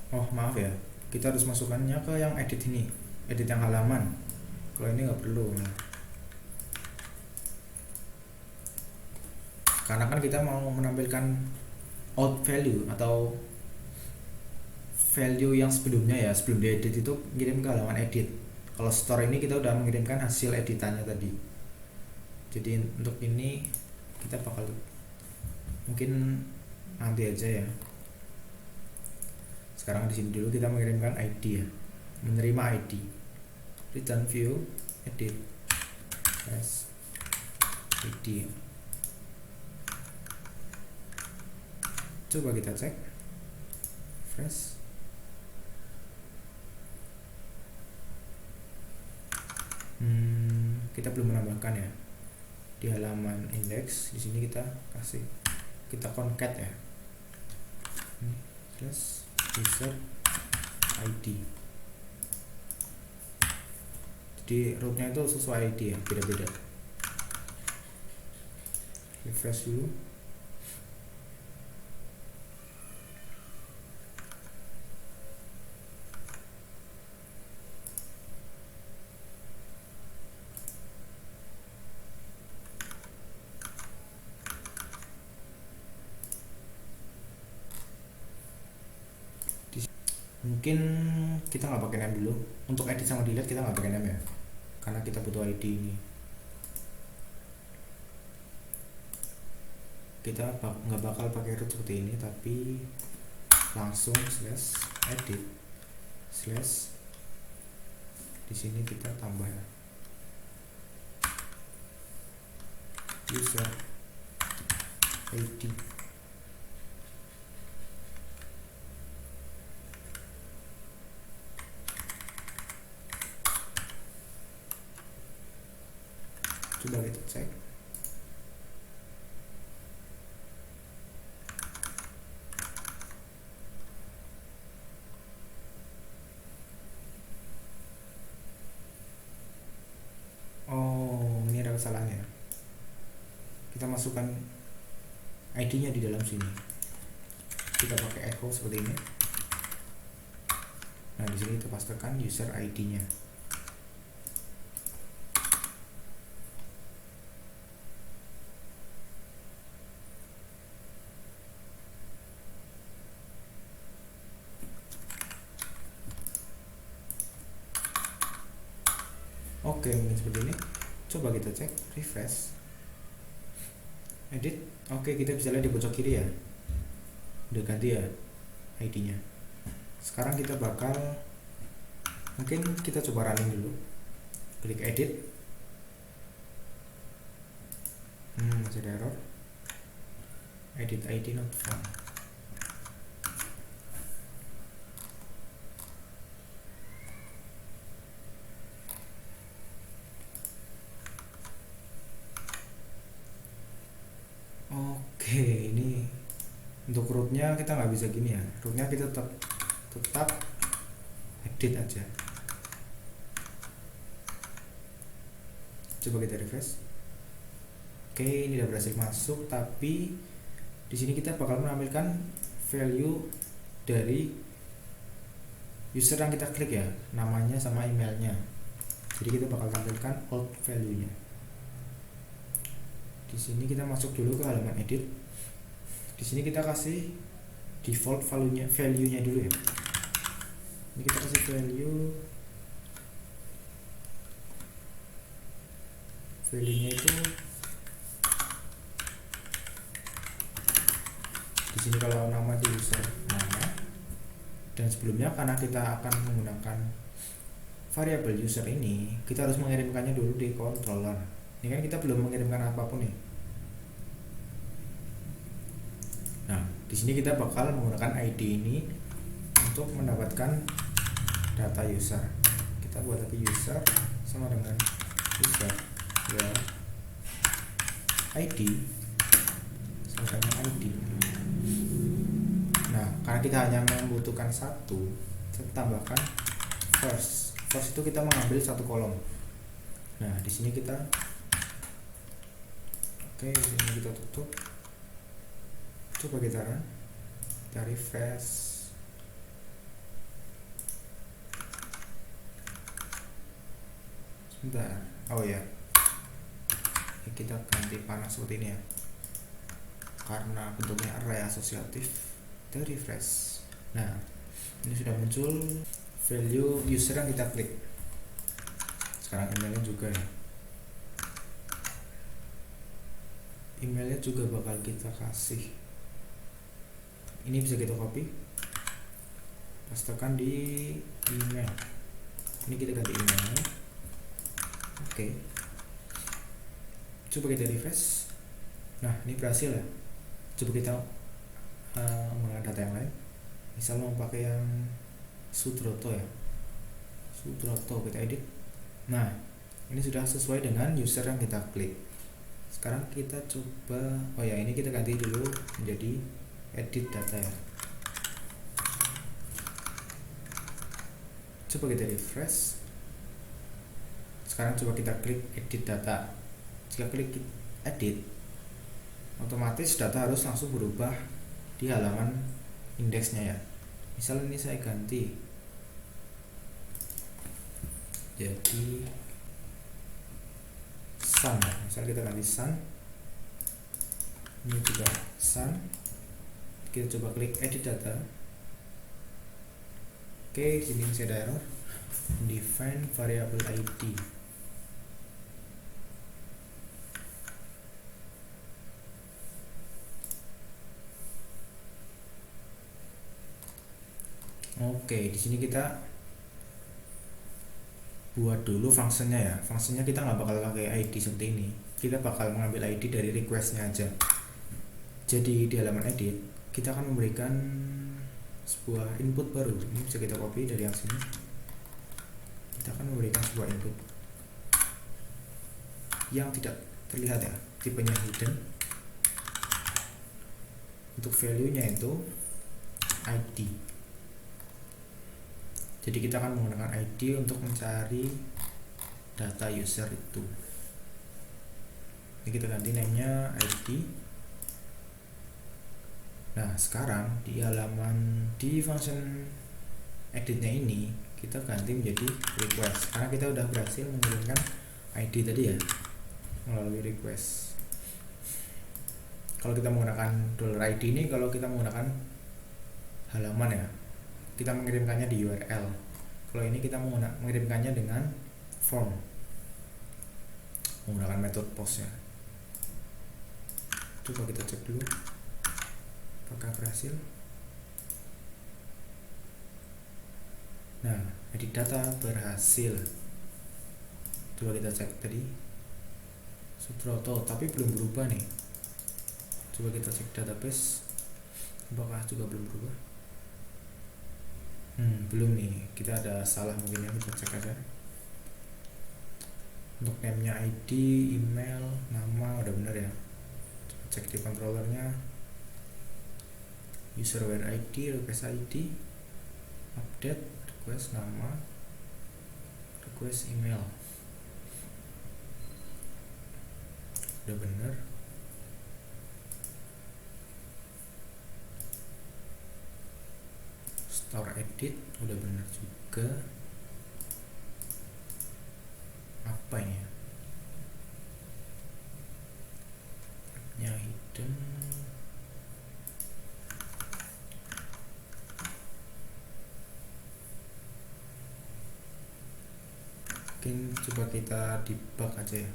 Oh maaf ya, kita harus masukkannya ke yang edit ini, edit yang halaman. Kalau ini nggak perlu. Nah, karena kan kita mau menampilkan out value atau value yang sebelumnya ya, sebelum diedit itu kirim ke halaman edit. Kalau store ini kita udah mengirimkan hasil editannya tadi. Jadi untuk ini kita bakal mungkin nanti aja ya. Sekarang di sini dulu kita mengirimkan ID ya, menerima ID. Return view edit as ID. Coba kita cek fresh. Kita belum menambahkan ya di halaman index. Di sini kita kasih, kita concat ya, plus user ID. Jadi rootnya itu sesuai ID ya, beda-beda. Refresh dulu. Mungkin kita nggak pakai name dulu untuk edit sama delete, kita nggak pakai name ya, karena kita butuh ID ini. Kita nggak bakal pakai root seperti ini, tapi langsung slash edit slash, di sini kita tambah ya, user ID. Coba kita cek. Oh, ini ada kesalahannya. Kita masukkan ID-nya di dalam sini. Kita pakai echo seperti ini. Nah, di sini kita pastikan user ID-nya. Oke, mungkin seperti ini. Coba kita cek, refresh, edit. Oke, kita bisa lihat di pojok kiri ya, udah ganti ya ID-nya. Sekarang kita bakal, mungkin kita coba running dulu. Klik edit. Masih ada error. Edit ID not found. Oke, ini untuk rootnya kita nggak bisa gini ya, rootnya kita tetap edit aja. Coba kita refresh. Oke, ini udah berhasil masuk, tapi di sini kita bakal menampilkan value dari user yang kita klik ya, namanya sama emailnya. Jadi kita bakal tampilkan old value-nya. Di sini kita masuk dulu ke halaman edit. Di sini kita kasih default value-nya dulu ya. Ini kita kasih value-nya itu di sini. Kalau nama itu user nama, dan sebelumnya karena kita akan menggunakan variabel user ini, kita harus mengirimkannya dulu di controller. Ini kan kita belum mengirimkan apapun nih. Nah, di sini kita bakal menggunakan ID ini untuk mendapatkan data user. Kita buat lagi user sama dengan user ya ID sama dengan ID. Nah, karena kita hanya membutuhkan satu, kita tambahkan first. First itu kita mengambil satu kolom. Nah, di sini kita di sini kita tutup. Coba kita run, kita refresh. Sebentar. Oh ya, ini kita ganti panah seperti ini ya, karena bentuknya array asosiatif. Kita refresh. Nah, ini sudah muncul value user yang kita klik. Sekarang emailnya juga ya, emailnya juga bakal kita kasih. Ini bisa kita copy, pastekan di email. Ini kita ganti email. Oke. Coba kita refresh. Nah, ini berhasil ya. Coba kita menggunakan data yang lain. Misal mau pakai yang Sudroto ya. Sudroto kita edit. Nah, ini sudah sesuai dengan user yang kita klik. Sekarang kita coba, oh ya, ini kita ganti dulu menjadi edit data ya. Coba kita refresh. Sekarang coba kita klik edit data. Jika klik edit, otomatis data harus langsung berubah di halaman indeksnya ya. Misal ini saya ganti jadi sun ya. Misal kita ganti sun, ini juga sun. Kita coba klik edit data. Oke, sini masih ada error. Define variable ID. Oke, di sini kita buat dulu fungsinya ya. Fungsinya kita nggak bakal pakai ID seperti ini. Kita bakal mengambil ID dari requestnya aja. Jadi di halaman edit kita akan memberikan sebuah input baru. Ini bisa kita copy dari yang sini. Kita akan memberikan sebuah input yang tidak terlihat ya, tipenya hidden. Untuk value-nya itu ID. Jadi kita akan menggunakan ID untuk mencari data user itu. Ini kita ganti name-nya ID. Nah, sekarang di halaman di function editnya ini kita ganti menjadi request, karena kita udah berhasil mengirimkan ID tadi ya melalui request. Kalau kita menggunakan $ID ini, kalau kita menggunakan halaman ya, kita mengirimkannya di URL. Kalau ini kita mengirimkannya dengan form, menggunakan metode post ya. Coba kita cek dulu apakah berhasil. Nah, edit data berhasil. Coba kita cek tadi Sudroto, tapi belum berubah nih. Coba kita cek database, apakah juga belum berubah. Belum nih, kita ada salah mungkin ya, kita cek aja. Untuk name-nya ID, email, nama udah bener ya. Coba cek di controllernya, user where ID, request ID, update, request nama, request email udah bener. Store edit udah bener juga. Apa ini ya, hidden. Mungkin coba kita debug aja ya.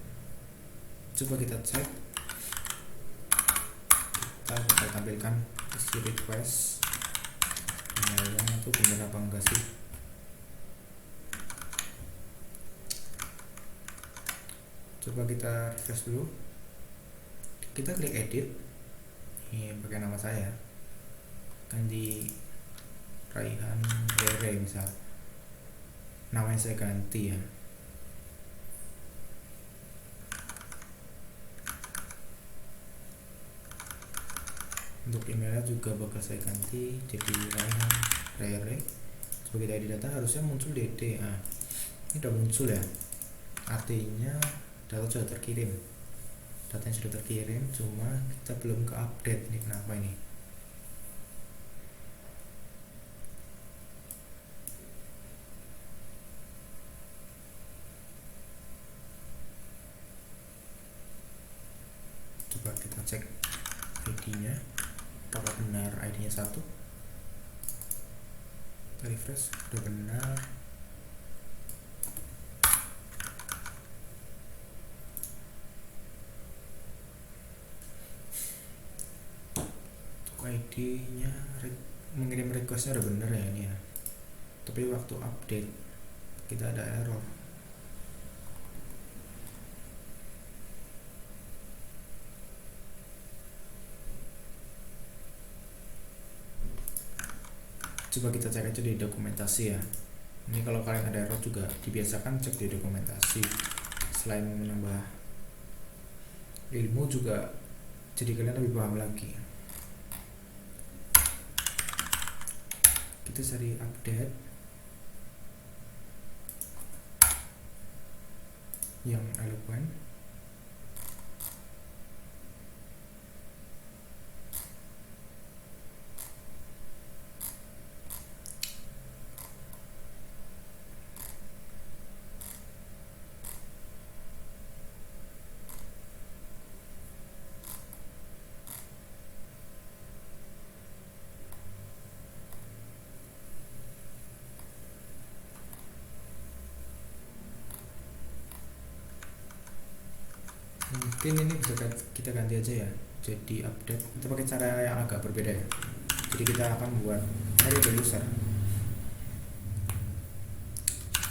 Coba kita cek, kita bakal tampilkan isi request emailnya itu benar apa enggak sih. Coba kita refresh dulu, kita klik edit. Ini pakai nama saya kan, di Raihan Rere misal. namanya saya ganti ya. Untuk emailnya juga bakal saya ganti jadi Raihan Rere. Coba kita edit data, harusnya muncul DD. Nah, ini udah muncul ya, artinya data sudah terkirim, datanya sudah terkirim, cuma kita belum ke update. Ini kenapa ini? Coba kita cek ID nya apakah benar ID nya 1. Kita refresh, udah benar. Untuk ID nya mengirim requestnya udah bener ya ini ya, tapi waktu update kita ada error. Coba kita cek aja di dokumentasi ya. Ini kalau kalian ada error juga dibiasakan cek di dokumentasi. Selain menambah ilmu juga jadi kalian lebih paham lagi. Kita cari update yang eloquent. Mungkin ini bisa kita ganti aja ya, jadi update. Kita pakai cara yang agak berbeda ya. Jadi kita akan buat variable user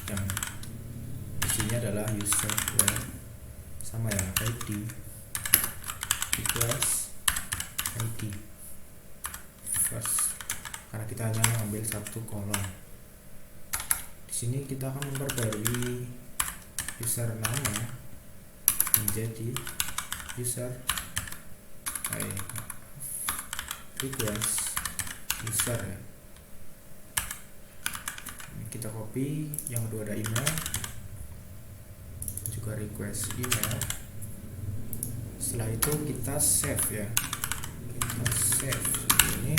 yang isinya adalah user where sama ya, ID equals ID first, karena kita hanya mengambil satu kolom. Di sini kita akan memperbarui user nama menjadi user request user ya. Ini kita copy, yang kedua ada email juga request email. Setelah itu kita save ya, kita save ini.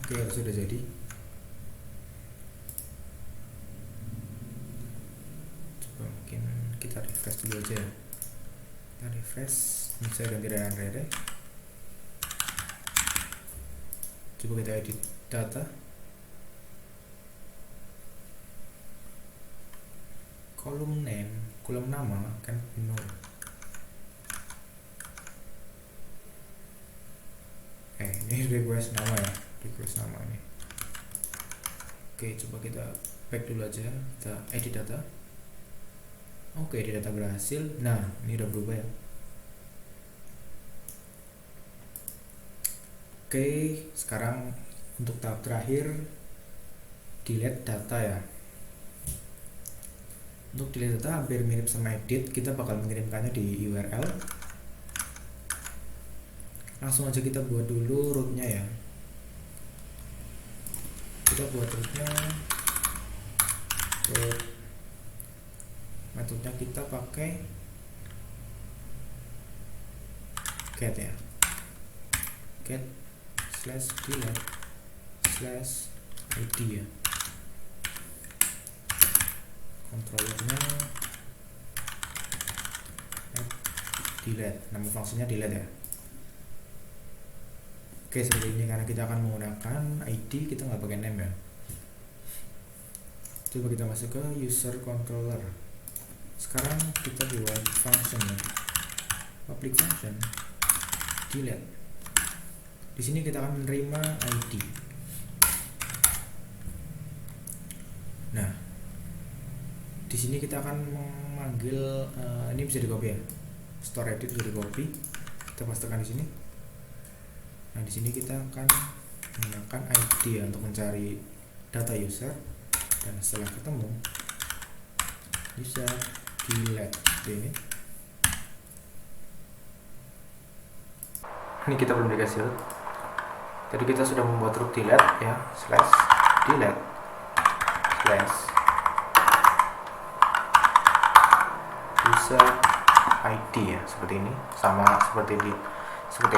Oke, sudah jadi. Kita refresh dulu aja ya. Kita refresh, ini saya ganti Raihan Rere. Coba kita edit data. Kolom name, kolom nama kan penuh. Ini request nama ya, request nama ini. Oke, coba kita back dulu aja, kita edit data. Oke, di data berhasil. Nah, ini udah berubah ya. Oke, sekarang untuk tahap terakhir, delete data ya. Untuk delete data hampir mirip sama edit. Kita bakal mengirimkannya di URL. Langsung aja kita buat dulu rootnya ya. Kita buat rootnya. Metodenya kita pakai get ya, get /delete /id ya. Controllernya delete, nama fungsinya delete ya. Oke, seperti ini karena kita akan menggunakan ID, kita nggak pakai name ya. Coba kita masuk ke user controller. Sekarang kita buat function ya, public function delete. Di sini kita akan menerima ID. Nah, di sini kita akan memanggil ini bisa di copy ya, store edit bisa di copy, kita pastekan di sini. Nah, di sini kita akan menggunakan ID ya untuk mencari data user, dan setelah ketemu bisa delete ini. Ini kita belum dikasih root. Jadi kita sudah membuat root delete ya, slash delete slash user ID ya, seperti ini, sama seperti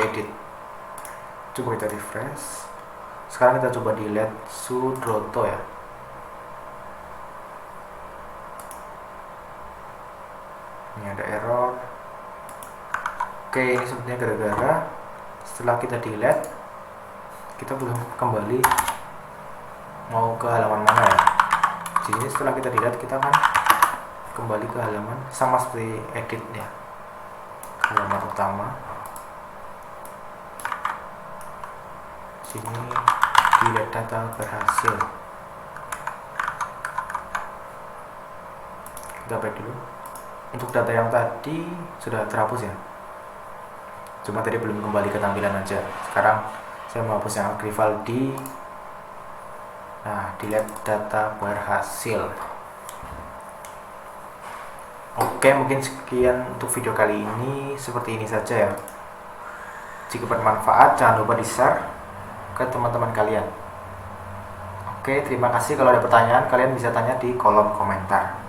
edit. Coba kita refresh. Sekarang kita coba delete sudoto ya. Ini ada error. Oke, ini sebenarnya gara-gara setelah kita delete, kita belum kembali mau ke halaman mana ya. Jadi setelah kita delete, kita akan kembali ke halaman sama seperti edit ya, halaman utama. Sini delete data berhasil. Kita back dulu. Untuk data yang tadi sudah terhapus ya, cuma tadi belum kembali ke tampilan aja. Sekarang saya mau hapus yang Grivaldi. Nah, delete data berhasil. Oke, mungkin sekian untuk video kali ini. Seperti ini saja ya. Jika bermanfaat, jangan lupa di-share ke teman-teman kalian. Oke, terima kasih. Kalau ada pertanyaan, kalian bisa tanya di kolom komentar.